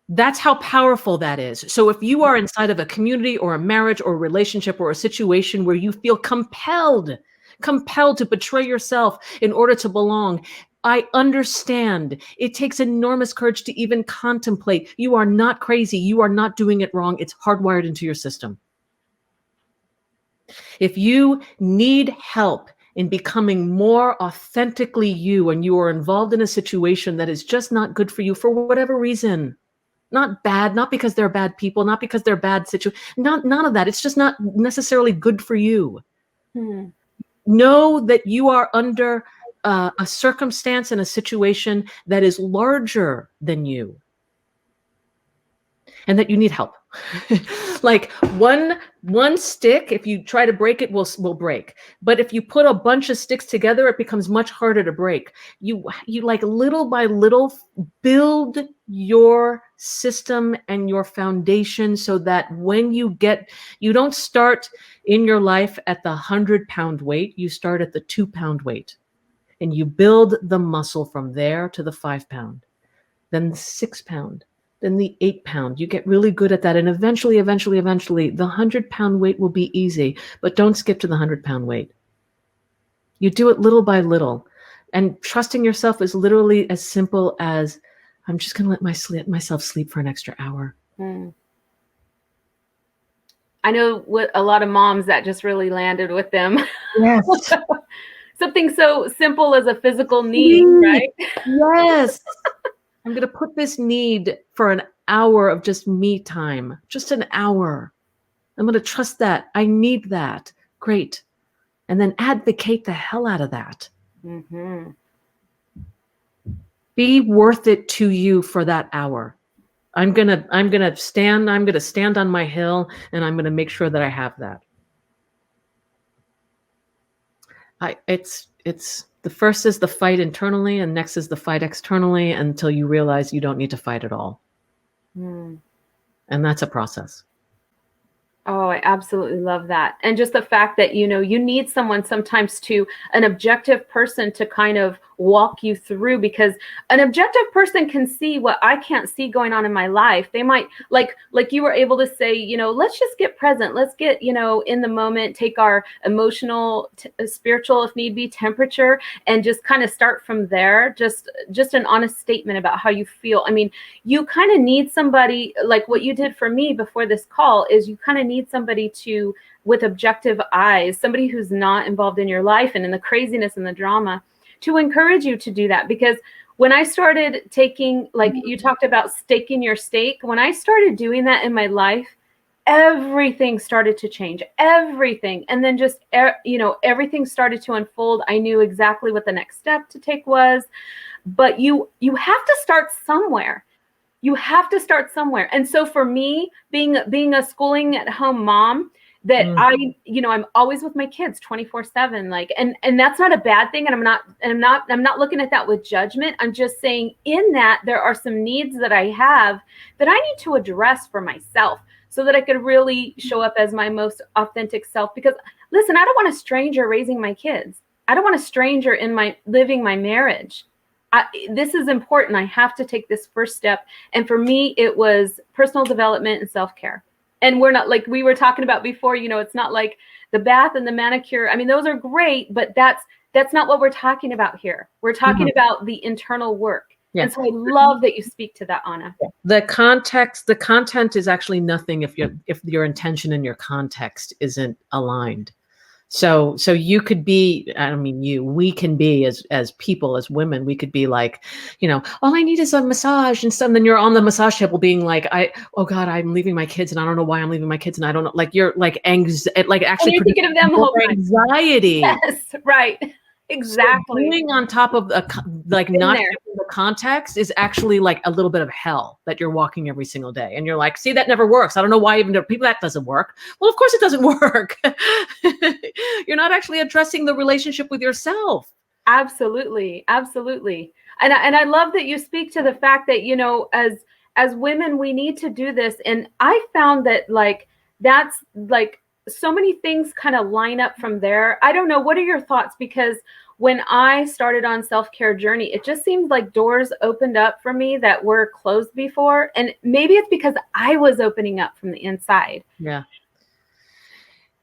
That's how powerful that is. So if you are inside of a community or a marriage or a relationship or a situation where you feel compelled to betray yourself in order to belong, I understand. It takes enormous courage to even contemplate. You are not crazy. You are not doing it wrong. It's hardwired into your system. If you need help in becoming more authentically you and you are involved in a situation that is just not good for you for whatever reason, not bad, not because they're bad people, not because they're bad situations, none of that. It's just not necessarily good for you. Know that you are under a circumstance and a situation that is larger than you, and that you need help. Like one stick, if you try to break it, will break. But if you put a bunch of sticks together, it becomes much harder to break. You like little by little build your system and your foundation so that when you don't start in your life at the 100-pound weight, you start at the 2-pound weight. And you build the muscle from there to the 5-pound, then the 6-pound, then the 8-pound. You get really good at that. And eventually, the 100-pound weight will be easy, but don't skip to the 100-pound weight. You do it little by little. And trusting yourself is literally as simple as, I'm just going to let myself sleep for an extra hour. I know what a lot of moms that just really landed with them. Yes. Something so simple as a physical need, right? Yes. I'm going to put this need for an hour of just me time, just an hour. I'm going to trust that. I need that. Great. And then advocate the hell out of that. Mm-hmm. Be worth it to you for that hour. I'm going to stand on my hill, and I'm going to make sure that I have that. It's the first is the fight internally, and next is the fight externally, until you realize you don't need to fight at all. And that's a process. Oh, I absolutely love that. And just the fact that, you need someone sometimes an objective person to kind of walk you through, because an objective person can see what I can't see going on in my life. They might, like you were able to say, let's just get present. Let's get, in the moment, take our emotional, spiritual, if need be, temperature, and just kind of start from there. Just an honest statement about how you feel. I mean, you kind of need somebody, like what you did for me before this call, is you kind of need somebody with objective eyes, somebody who's not involved in your life and in the craziness and the drama, to encourage you to do that. Because when I started taking, like you talked about staking your stake, when I started doing that in my life, everything started to change, everything. And then just, everything started to unfold. I knew exactly what the next step to take was, but you have to start somewhere. You have to start somewhere. And so for me, being a schooling at home mom, that I'm always with my kids 24/7, like, and that's not a bad thing. And I'm not looking at that with judgment. I'm just saying in that there are some needs that I have that I need to address for myself so that I could really show up as my most authentic self. Because listen, I don't want a stranger raising my kids. I don't want a stranger living my marriage. This is important. I have to take this first step. And for me, it was personal development and self-care. And we're not, like we were talking about before, it's not like the bath and the manicure. I mean, those are great, but that's not what we're talking about here. We're talking about the internal work. Yeah. And so I love that you speak to that, Anna. The content is actually nothing if your intention and your context isn't aligned. So you could be, we can be as people, as women, we could be like, all I need is a massage and stuff. And then you're on the massage table being like, oh God, I'm leaving my kids and I don't know why I'm leaving my kids. And I don't know, like you're like actually you're thinking of them the whole time. Anxiety. Yes, right. Exactly. So being on top of not having the context is actually like a little bit of hell that you're walking every single day. And you're like, see, that never works. I don't know why even people that doesn't work. Well, of course it doesn't work. You're not actually addressing the relationship with yourself. Absolutely. Absolutely. And I love that you speak to the fact that, as women, we need to do this. And I found that that's so many things kind of line up from there. I don't know. What are your thoughts? Because when I started on self-care journey, it just seemed like doors opened up for me that were closed before. And maybe it's because I was opening up from the inside. Yeah.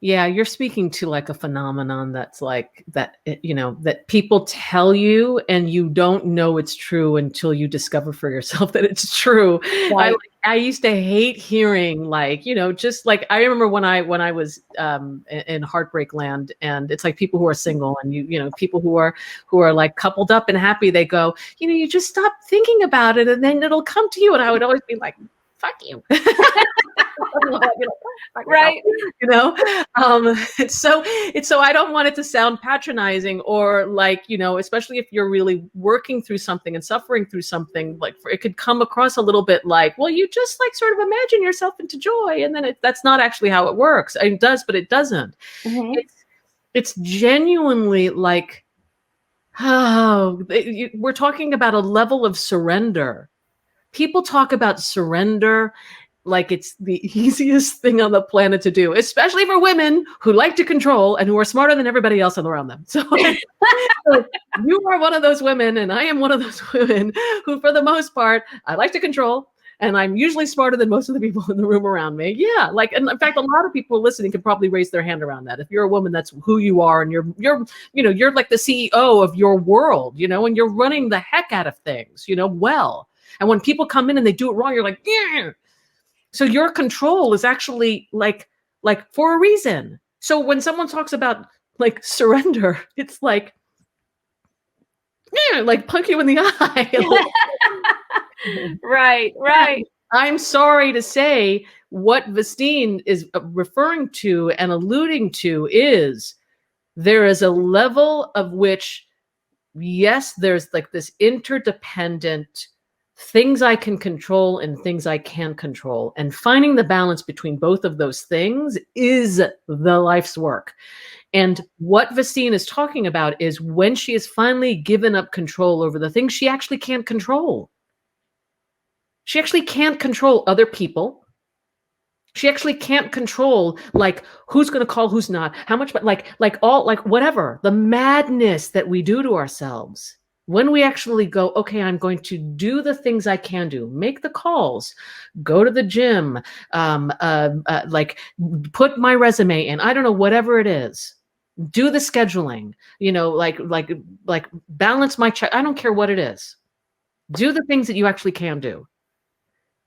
Yeah, you're speaking to like a phenomenon that's like that, that people tell you and you don't know it's true until you discover for yourself that it's true. Right. I used to hate hearing just like, I remember when I was in heartbreak land, and it's like people who are single and people who are like coupled up and happy, they go, you just stop thinking about it and then it'll come to you. And I would always be like, fuck you. Right. You know, so I don't want it to sound patronizing or like, you know, especially if you're really working through something and suffering through something, like it could come across a little bit like, well, you just like sort of imagine yourself into joy, and then that's not actually how it works. It does, but it doesn't. Mm-hmm. It's genuinely like, oh, we're talking about a level of surrender. People talk about surrender like it's the easiest thing on the planet to do, especially for women who like to control and who are smarter than everybody else around them. So, so you are one of those women, and I am one of those women who, for the most part, I like to control. And I'm usually smarter than most of the people in the room around me. Yeah, like, and in fact, a lot of people listening can probably raise their hand around that. If you're a woman, that's who you are, and you're like the CEO of your world, you know, and you're running the heck out of things, you know, well. And when people come in and they do it wrong, you're like, yeah. So your control is actually like for a reason. So when someone talks about like surrender, it's like, yeah, like punch you in the eye. Right. I'm sorry to say, what Vesteen is referring to and alluding to is there is a level of which, yes, there's like this interdependent things I can control and things I can't control. And finding the balance between both of those things is the life's work. And what Vesteen is talking about is when she has finally given up control over the things she actually can't control. She actually can't control other people. She actually can't control like who's going to call, who's not, how much, but like whatever, the madness that we do to ourselves. When we actually go, okay, I'm going to do the things I can do, make the calls, go to the gym, like put my resume in, I don't know, whatever it is, do the scheduling, you know, like balance my check. I don't care what it is. Do the things that you actually can do.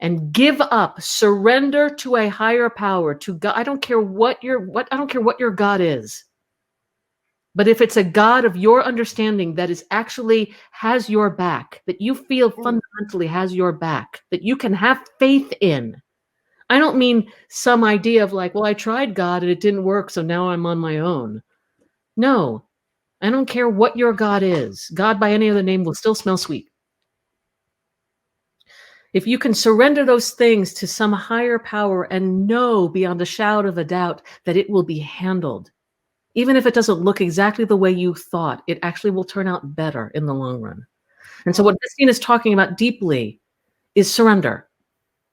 And give up, surrender to a higher power, to God. I don't care what your God is. But if it's a God of your understanding that is actually has your back, that you feel fundamentally has your back, that you can have faith in. I don't mean some idea of like, well, I tried God and it didn't work, so now I'm on my own. No, I don't care what your God is. God by any other name will still smell sweet. If you can surrender those things to some higher power and know beyond a shadow of a doubt that it will be handled, even if it doesn't look exactly the way you thought, it actually will turn out better in the long run. And so what Vesteen is talking about deeply is surrender.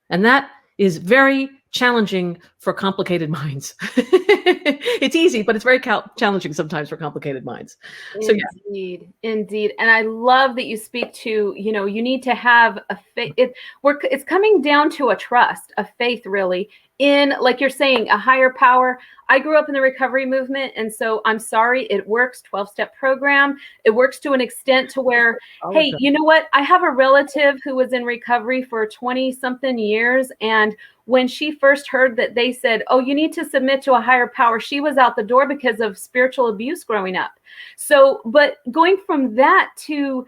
And that is very challenging for complicated minds. It's easy, but it's very challenging sometimes for complicated minds. So Indeed. And I love that you speak to, you know, you need to have a faith. It's coming down to a trust, a faith really in, like you're saying, a higher power. I grew up in the recovery movement. And so I'm sorry, it works, 12-step program. It works to an extent to where, hey, you know what? I have a relative who was in recovery for 20 something years. And when she first heard that they said, oh, you need to submit to a higher power, she was out the door because of spiritual abuse growing up. So, but going from that to,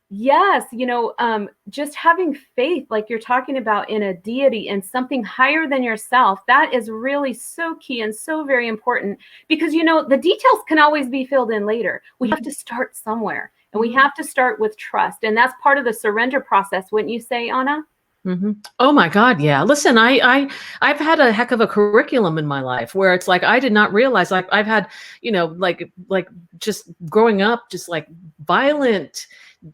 yes, you know, just having faith, like you're talking about, in a deity and something higher than yourself, that is really so key and so very important, because, you know, the details can always be filled in later. We have to start somewhere, and we have to start with trust. And that's part of the surrender process, wouldn't you say, Anna? Mm-hmm. Oh my God. Yeah. Listen, I've had a heck of a curriculum in my life where it's like, I did not realize, like I've had, you know, like just growing up, just like violent,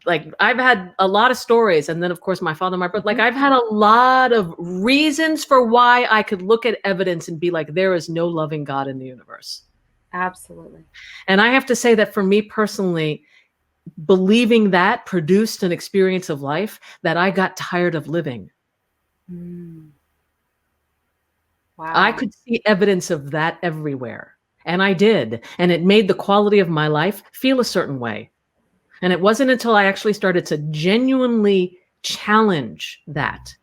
like I've had a lot of stories. And then of course my father, my brother, like I've had a lot of reasons for why I could look at evidence and be like, there is no loving God in the universe. Absolutely. And I have to say that for me personally, believing that produced an experience of life that I got tired of living. Wow. I could see evidence of that everywhere. And I did. And it made the quality of my life feel a certain way. And it wasn't until I actually started to genuinely challenge that.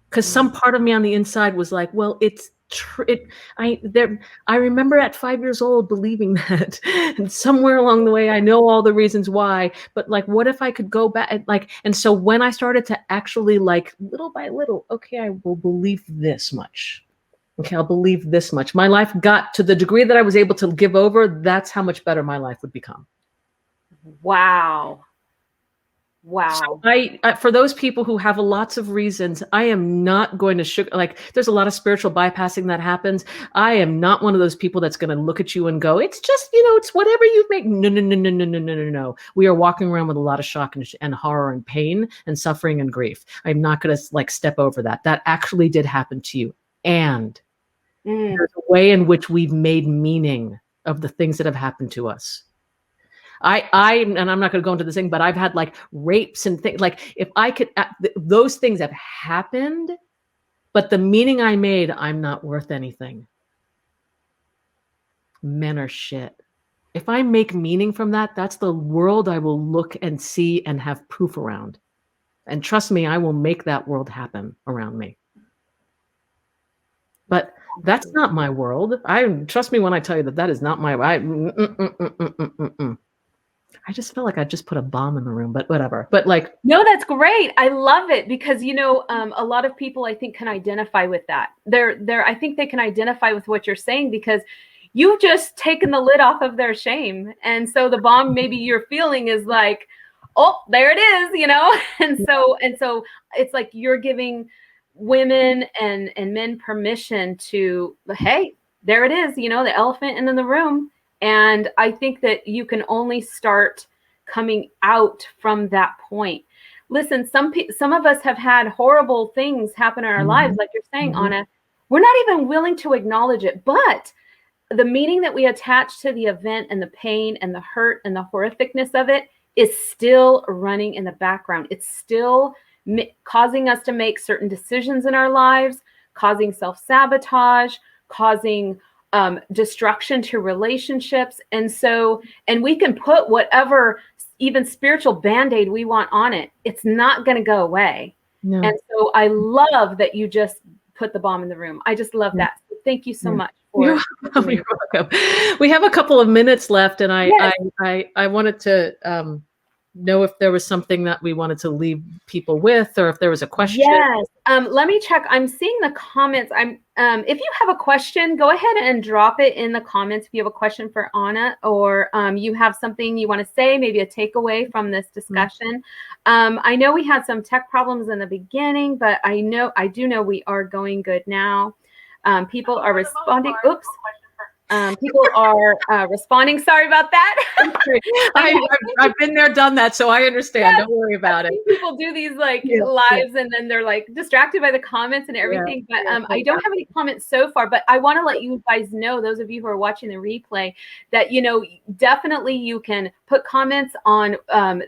Because some part of me on the inside was like, well, I remember at 5 years old believing that, and somewhere along the way I know all the reasons why, but like what if I could go back and like, and so when I started to actually like little by little, okay, I will believe this much. Okay, I'll believe this much. My life got to the degree that I was able to give over, that's how much better my life would become. Wow. So for those people who have lots of reasons, I am not going to like, there's a lot of spiritual bypassing that happens. I am not one of those people that's going to look at you and go, it's just, it's whatever you make. No, no, no, no, no, no, no, no, no. We are walking around with a lot of shock and horror and pain and suffering and grief. I'm not going to like step over that. That actually did happen to you. And there's a way in which we've made meaning of the things that have happened to us. And I'm not going to go into this thing, but I've had like rapes and things. Like if I could, those things have happened, but the meaning I made, I'm not worth anything. Men are shit. If I make meaning from that, that's the world I will look and see and have proof around. And trust me, I will make that world happen around me. But that's not my world. Trust me when I tell you that is not my. I just feel like I just put a bomb in the room, but whatever. But like, no, that's great. I love it because, a lot of people I think can identify with that. I think they can identify with what you're saying because you've just taken the lid off of their shame. And so the bomb maybe you're feeling is like, oh, there it is, And so it's like you're giving women and men permission to, hey, there it is, the elephant in the room. And I think that you can only start coming out from that point. Listen, some of us have had horrible things happen in our lives, like you're saying, Anna. We're not even willing to acknowledge it, but the meaning that we attach to the event and the pain and the hurt and the horrificness of it is still running in the background. It's still causing us to make certain decisions in our lives, causing self-sabotage, causing destruction to relationships. And we can put whatever even spiritual band-aid we want on it. It's not going to go away. No. And so I love that you just put the bomb in the room. I just love that. So thank you so much. You're welcome. We have a couple of minutes left, and I wanted to know if there was something that we wanted to leave people with, or if there was a question. Yes. Let me check. I'm seeing the comments. If you have a question, go ahead and drop it in the comments. If you have a question for Anna, or you have something you want to say, maybe a takeaway from this discussion. I know we had some tech problems in the beginning, but I do know we are going good now. People are responding. Oops. People are responding. Sorry about that. I've been there, done that, so I understand. Don't worry about it. People do these lives, and then they're like distracted by the comments and everything. But I don't have any comments so far. But I want to let you guys know, those of you who are watching the replay, that definitely you can put comments on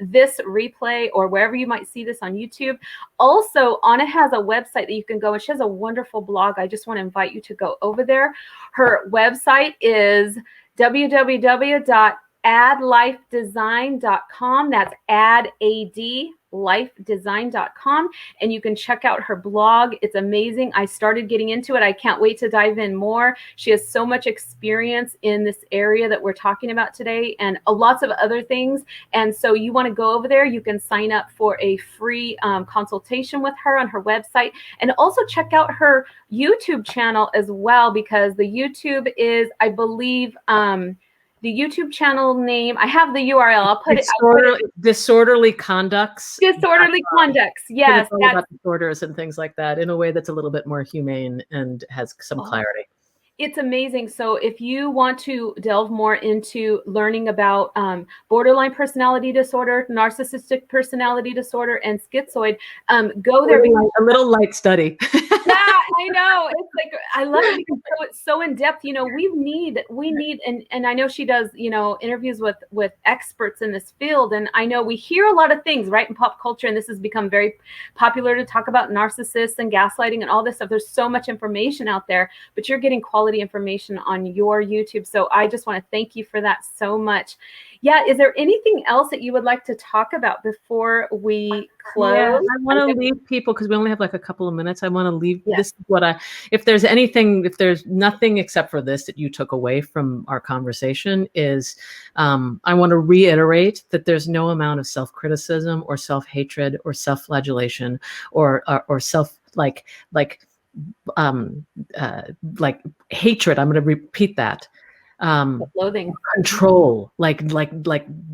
this replay or wherever you might see this on YouTube. Also, Anna has a website that you can go, and she has a wonderful blog. I just want to invite you to go over there. Her website is www.adlifedesign.com. That's adlifedesign.com. And you can check out her blog. It's amazing. I started getting into it. I can't wait to dive in more. She has so much experience in this area that we're talking about today, and lots of other things. And so you want to go over there. You can sign up for a free consultation with her on her website, and also check out her YouTube channel as well, because the YouTube is, I believe, the YouTube channel name, I have the URL. I'll put it. Disorderly Conducts. Disorderly Conducts. Yes. It's all about disorders and things like that in a way that's a little bit more humane and has some clarity. It's amazing. So if you want to delve more into learning about borderline personality disorder, narcissistic personality disorder, and schizoid, go there. A little light study. Yeah, I know. It's like, I love it because it's so in depth. We need, and I know she does, interviews with experts in this field. And I know we hear a lot of things, right, in pop culture, and this has become very popular to talk about narcissists and gaslighting and all this stuff. There's so much information out there, but you're getting quality information on your YouTube. So I just want to thank you for that so much. Yeah. Is there anything else that you would like to talk about before we close? Yeah, I want to leave people, because we only have like a couple of minutes. I want to leave Yeah. this is what if there's nothing except for this that you took away from our conversation, is I want to reiterate that there's no amount of self-criticism or self-hatred or self-flagellation or self like hatred. I'm going to repeat that. Loathing, control, like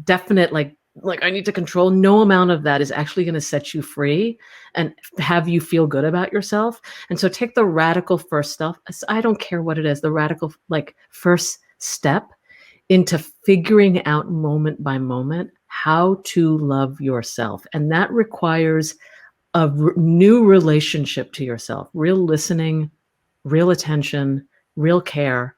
definite, like I need to control. No amount of that is actually going to set you free and have you feel good about yourself. And so take the radical first step. I don't care what it is, the radical first step into figuring out moment by moment how to love yourself. And that requires a new relationship to yourself, real listening, real attention, real care.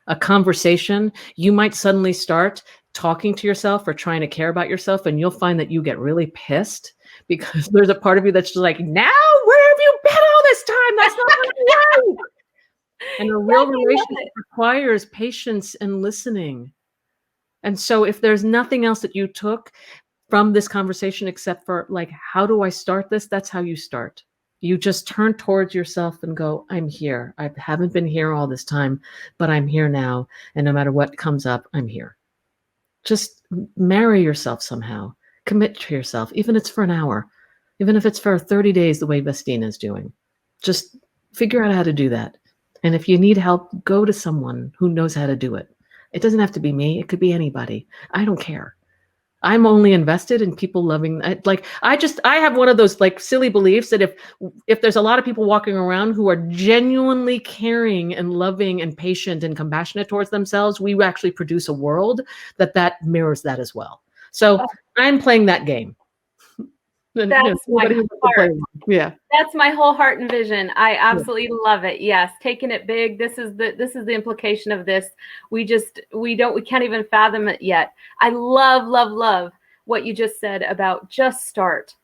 A conversation, you might suddenly start talking to yourself or trying to care about yourself, and you'll find that you get really pissed because there's a part of you that's just like, now where have you been all this time? That's not right. And a real relationship requires patience and listening. And so if there's nothing else that you took from this conversation except for like, how do I start this? That's how you start. You just turn towards yourself and go, I'm here. I haven't been here all this time, but I'm here now. And no matter what comes up, I'm here. Just marry yourself somehow. Commit to yourself, even if it's for an hour, even if it's for 30 days, the way Vesteen is doing. Just figure out how to do that. And if you need help, go to someone who knows how to do it. It doesn't have to be me. It could be anybody. I don't care. I'm only invested in people loving. I have one of those like silly beliefs that if there's a lot of people walking around who are genuinely caring and loving and patient and compassionate towards themselves, we actually produce a world that mirrors that as well. So I'm playing that game. That's my heart. Yeah. That's my whole heart and vision. I absolutely love it. Yes, taking it big. This is the implication of this. We can't even fathom it yet. I love what you just said about just start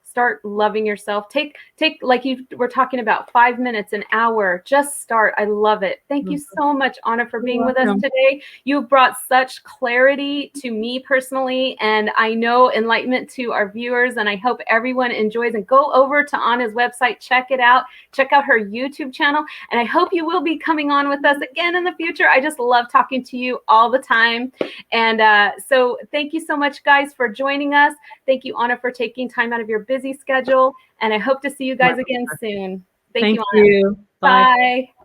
loving yourself. Take like you were talking about 5 minutes, an hour, just start. I love it. Thank you so much, Anna, for being with us today. You brought such clarity to me personally, and I know enlightenment to our viewers, and I hope everyone enjoys. And go over to Anna's website, check it out, check out her YouTube channel, and I hope you will be coming on with us again in the future. I just love talking to you all the time. And so thank you so much, guys, for joining us. Thank you, Anna, for taking time out of your busy schedule, and I hope to see you guys again soon. Thank you, Anna. Bye.